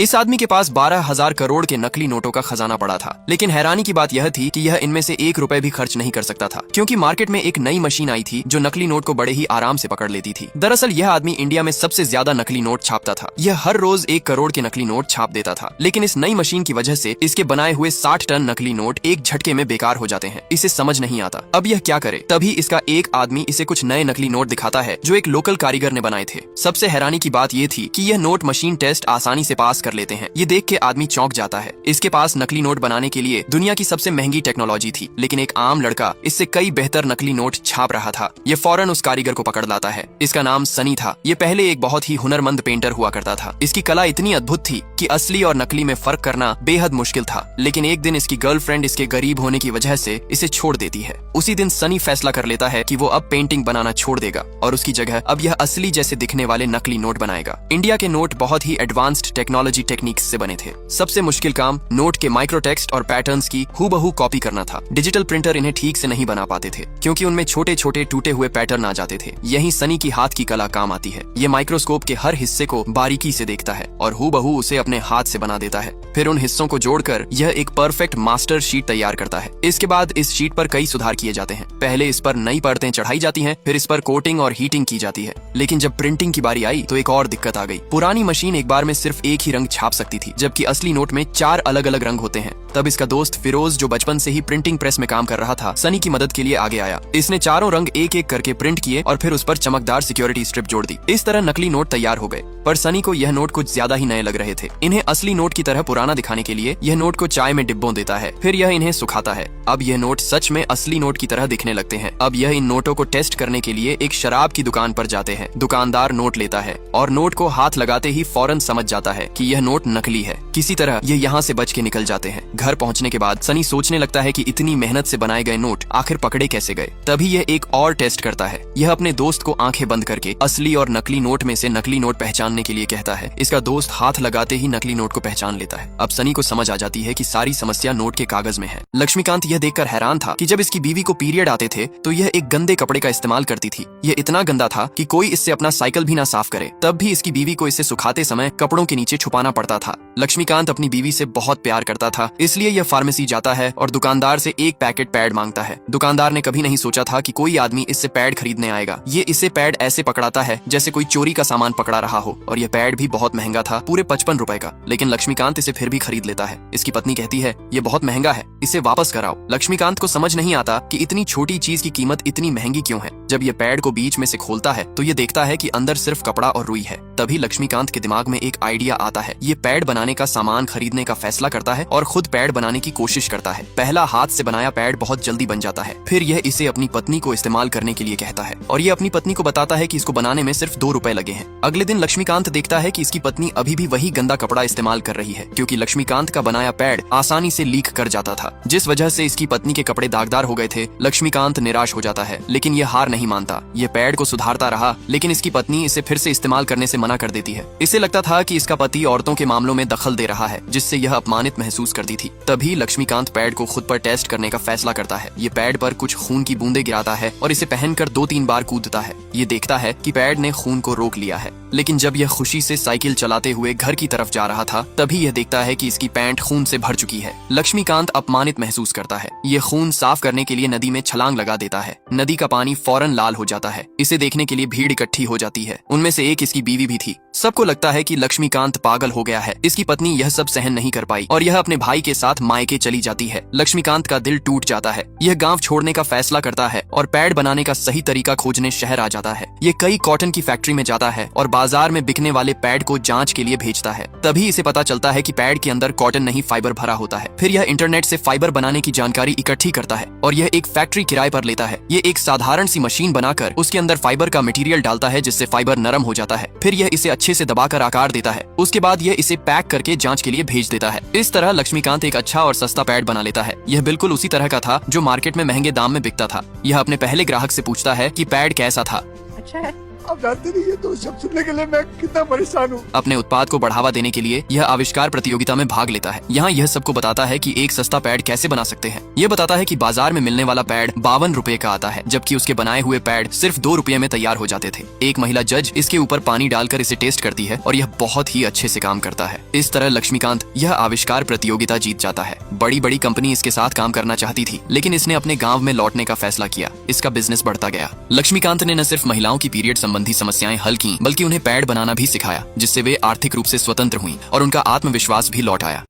इस आदमी के पास 12,000 करोड़ के नकली नोटों का खजाना पड़ा था, लेकिन हैरानी की बात यह थी कि यह इनमें से 1 रुपए भी खर्च नहीं कर सकता था, क्योंकि मार्केट में एक नई मशीन आई थी जो नकली नोट को बड़े ही आराम से पकड़ लेती थी। दरअसल यह आदमी इंडिया में सबसे ज्यादा नकली नोट छापता था। यह हर रोज 1 करोड़ के नकली नोट छाप देता था, लेकिन इस नई मशीन की वजह से इसके बनाए हुए 60 टन नकली नोट एक झटके में बेकार हो जाते हैं। इसे समझ नहीं आता अब यह क्या करे। तभी इसका एक आदमी इसे कुछ नए नकली नोट दिखाता है जो एक लोकल कारीगर ने बनाए थे। सबसे हैरानी की बात यह थी कि यह नोट मशीन टेस्ट आसानी से पास कर लेते हैं। ये देख के आदमी चौंक जाता है। इसके पास नकली नोट बनाने के लिए दुनिया की सबसे महंगी टेक्नोलॉजी थी, लेकिन एक आम लड़का इससे कई बेहतर नकली नोट छाप रहा था। ये फौरन उस कारीगर को पकड़ लाता है। इसका नाम सनी था। ये पहले एक बहुत ही हुनरमंद पेंटर हुआ करता था। इसकी कला इतनी अद्भुत थी कि असली और नकली में फर्क करना बेहद मुश्किल था। लेकिन एक दिन इसकी गर्लफ्रेंड इसके गरीब होने की वजह से इसे छोड़ देती है। उसी दिन सनी फैसला कर लेता है कि वो अब पेंटिंग बनाना छोड़ देगा और उसकी जगह अब यह असली जैसे दिखने वाले नकली नोट बनाएगा। इंडिया के नोट बहुत ही एडवांस्ड टेक्नोलॉजी टेक्निक्स से बने थे। सबसे मुश्किल काम नोट के माइक्रोटेक्स्ट और पैटर्न्स की हूबहू कॉपी करना था। डिजिटल प्रिंटर इन्हें ठीक से नहीं बना पाते थे, क्योंकि उनमें छोटे छोटे टूटे हुए पैटर्न आ जाते थे। यही सनी की हाथ की कला काम आती है। ये माइक्रोस्कोप के हर हिस्से को बारीकी से देखता है और हूबहू उसे अपने हाथ से बना देता है। फिर उन हिस्सों को जोड़कर यह एक परफेक्ट मास्टर शीट तैयार करता है। इसके बाद इस शीट पर कई सुधार किए जाते हैं। पहले इस पर नई परतें चढ़ाई जाती हैं, फिर इस पर कोटिंग और हीटिंग की जाती है। लेकिन जब प्रिंटिंग की बारी आई तो एक और दिक्कत आ गई। पुरानी मशीन एक बार में सिर्फ एक ही रंग छाप सकती थी, जबकि असली नोट में 4 अलग अलग रंग होते हैं। तब इसका दोस्त फिरोज, जो बचपन से ही प्रिंटिंग प्रेस में काम कर रहा था, सनी की मदद के लिए आगे आया। इसने चारों रंग एक एक करके प्रिंट किए और फिर उस पर चमकदार सिक्योरिटी स्ट्रिप जोड़ दी। इस तरह नकली नोट तैयार हो गए। पर सनी को यह नोट कुछ ज्यादा ही नए लग रहे थे। इन्हें असली नोट की तरह पुराना दिखाने के लिए यह नोट को चाय में डिब्बों देता है, फिर यह इन्हें सुखाता है। अब यह नोट सच में असली नोट की तरह दिखने लगते हैं। अब यह इन नोटों को टेस्ट करने के लिए एक शराब की दुकान पर जाते हैं। दुकानदार नोट लेता है और नोट को हाथ लगाते ही फौरन समझ जाता है कि यह नोट नकली है। किसी तरह ये यहाँ से बच के निकल जाते हैं। घर पहुँचने के बाद सनी सोचने लगता है कि इतनी मेहनत से बनाए गए नोट आखिर पकड़े कैसे गए। तभी यह एक और टेस्ट करता है। यह अपने दोस्त को आंखें बंद करके असली और नकली नोट में से नकली नोट पहचानने के लिए कहता है। इसका दोस्त हाथ लगाते ही नकली नोट को पहचान लेता है। अब सनी को समझ आ जाती है कि सारी समस्या नोट के कागज में है। लक्ष्मीकांत यह देखकर हैरान था कि जब इसकी बीवी को पीरियड आते थे तो यह एक गंदे कपड़े का इस्तेमाल करती थी। यह इतना गंदा था कि कोई इससे अपना साइकिल भी ना साफ करे। तब भी इसकी बीवी को इसे सुखाते समय कपड़ों के नीचे छुपाना पड़ता था। लक्ष्मीकांत अपनी बीवी से बहुत प्यार करता था, इसलिए यह फार्मेसी जाता है और दुकानदार से एक पैकेट पैड मांगता है। दुकानदार ने कभी नहीं सोचा था कि कोई आदमी इससे पैड खरीदने आएगा। ये इसे पैड ऐसे पकड़ाता है जैसे कोई चोरी का सामान पकड़ा रहा हो, और यह पैड भी बहुत महंगा था, पूरे 55 रुपए का। लेकिन लक्ष्मीकांत इसे फिर भी खरीद लेता है। इसकी पत्नी कहती है, ये बहुत महंगा है, इसे वापस कराओ। लक्ष्मीकांत को समझ नहीं आता कि इतनी छोटी चीज की कीमत इतनी महंगी क्यों है। जब ये पैड को बीच में से खोलता है तो ये देखता है कि अंदर सिर्फ कपड़ा और रुई है। तभी लक्ष्मीकांत के दिमाग में एक आइडिया आता है। ये पैड बनाने का सामान खरीदने का फैसला करता है और खुद पैड बनाने की कोशिश करता है। पहला हाथ से बनाया पैड बहुत जल्दी बन जाता है। फिर यह इसे अपनी पत्नी को इस्तेमाल करने के लिए कहता है और ये अपनी पत्नी को बताता है कि इसको बनाने में सिर्फ 2 रुपए लगे हैं। अगले दिन लक्ष्मीकांत देखता है कि इसकी पत्नी अभी भी वही गंदा कपड़ा इस्तेमाल कर रही है, क्योंकि लक्ष्मीकांत का बनाया पैड आसानी से लीक कर जाता था, जिस वजह से इसकी पत्नी के कपड़े दागदार हो गए थे। लक्ष्मीकांत निराश हो जाता है, लेकिन ये हार नहीं मानता। ये पैड को सुधारता रहा, लेकिन इसकी पत्नी इसे फिर से इस्तेमाल करने से मना कर देती है। इसे लगता था कि इसका पति औरतों के मामलों में दखल दे रहा है, जिससे यह अपमानित महसूस करती थी। तभी लक्ष्मीकांत पैड को खुद पर टेस्ट करने का फैसला करता है। ये पैड पर कुछ खून की बूंदें गिराता है और इसे पहनकर 2-3 बार कूदता है। ये देखता है कि पैड ने खून को रोक लिया है। लेकिन जब यह खुशी से साइकिल चलाते हुए घर की तरफ जा रहा था, तभी यह देखता है कि इसकी पैंट खून से भर चुकी है। लक्ष्मीकांत अपमानित महसूस करता है। ये खून साफ करने के लिए नदी में छलांग लगा देता है। नदी का पानी फौरन लाल हो जाता है। इसे देखने के लिए भीड़ इकट्ठी हो जाती है। उनमें से एक इसकी बीवी भी थी। सबको लगता है कि लक्ष्मीकांत पागल हो गया है। इसकी पत्नी यह सब सहन नहीं कर पाई और यह अपने भाई के साथ मायके चली जाती है। लक्ष्मीकांत का दिल टूट जाता है। यह गांव छोड़ने का फैसला करता है और पैड बनाने का सही तरीका खोजने शहर आ जाता है। ये कई कॉटन की फैक्ट्री में जाता है और बाजार में बिकने वाले पैड को जांच के लिए भेजता है। तभी इसे पता चलता है कि पैड के अंदर कॉटन नहीं, फाइबर भरा होता है। फिर यह इंटरनेट से फाइबर बनाने की जानकारी इकट्ठी करता है और यह एक फैक्ट्री किराए पर लेता है। ये एक साधारण सी मशीन बनाकर उसके अंदर फाइबर का मटेरियल डालता है, जिससे फाइबर नरम हो जाता है। फिर यह इसे अच्छे से दबाकर आकार देता है। उसके बाद यह इसे पैक करके जांच के लिए भेज देता है। इस तरह लक्ष्मीकांत एक अच्छा और सस्ता पैड बना लेता है। यह बिल्कुल उसी तरह का था जो मार्केट में महंगे दाम में बिकता था। यह अपने पहले ग्राहक से पूछता है कि पैड कैसा था। अच्छा है। आप जानते नहीं ये तो शब्द सुनने के लिए मैं कितना परेशान हूँ। अपने उत्पाद को बढ़ावा देने के लिए यह आविष्कार प्रतियोगिता में भाग लेता है। यहाँ यह सबको बताता है कि एक सस्ता पैड कैसे बना सकते हैं। यह बताता है कि बाजार में मिलने वाला पैड 52 रुपए का आता है, जबकि उसके बनाए हुए पैड सिर्फ 2 रुपए में तैयार हो जाते थे। एक महिला जज इसके ऊपर पानी डालकर इसे टेस्ट करती है और यह बहुत ही अच्छे से काम करता है। इस तरह लक्ष्मीकांत यह आविष्कार प्रतियोगिता जीत जाता है। बड़ी बड़ी कंपनी इसके साथ काम करना चाहती थी, लेकिन इसने अपने गाँव में लौटने का फैसला किया। इसका बिजनेस बढ़ता गया। लक्ष्मीकांत ने न सिर्फ महिलाओं की पीरियड संबंधी समस्याएं हल की, बल्कि उन्हें पैड बनाना भी सिखाया, जिससे वे आर्थिक रूप से स्वतंत्र हुई और उनका आत्मविश्वास भी लौट आया।